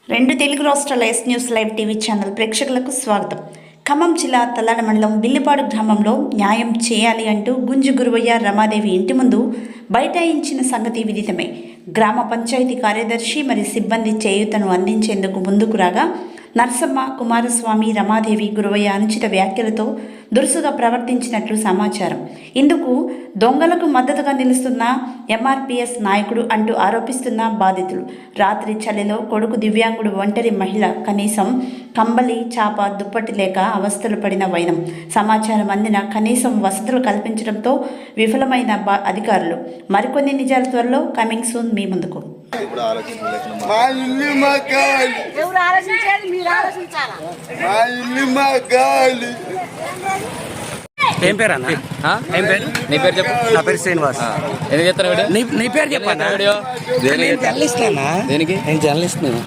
రెండు తెలుగు రాష్ట్రాల yes news live TV channel ప్రేక్షకులకు స్వాగతం. ఖమ్మం జిల్లా తల్లాడ మండలం బిల్లిపాడు గ్రామంలో న్యాయం చేయాలి అంటూ గుంజు గురువయ్య రమాదేవి ఇంటి ముందు బైఠాయించిన సంగతి విదితమే. గ్రామ పంచాయతీ కార్యదర్శి మరియు సిబ్బంది చేయూతను అందించేందుకు ముందుకు రాగా నర్సమ్మ, కుమారస్వామి, రమాదేవి గురువయ్య అనుచిత వ్యాఖ్యలతో దురుసుగా ప్రవర్తించినట్లు సమాచారం. ఇందుకు దొంగలకు మద్దతుగా నిలుస్తున్న ఎంఆర్పీఎస్ నాయకుడు అంటూ ఆరోపిస్తున్న బాధితులు. రాత్రి చలిలో కొడుకు దివ్యాంగుడు ఒంటరి మహిళ కనీసం కంబలి, చాప, దుప్పటి లేక అవస్థలు పడిన వైనం. సమాచారం అందిన కనీసం వసతులు కల్పించడంతో విఫలమైన అధికారులు. మరికొన్ని నిజాల త్వరలో కమింగ్ సూన్ మీ ముందుకు. ఏం పేరు అన్న? ఏం పేరు? నీ పేరు చెప్పు. నా పేరు శ్రీనివాస్. ఎందుకు చెప్తాను? నీ పేరు చెప్పన్నా. దేనికి? జర్నలిస్ట్. నేను జర్నలిస్ట్.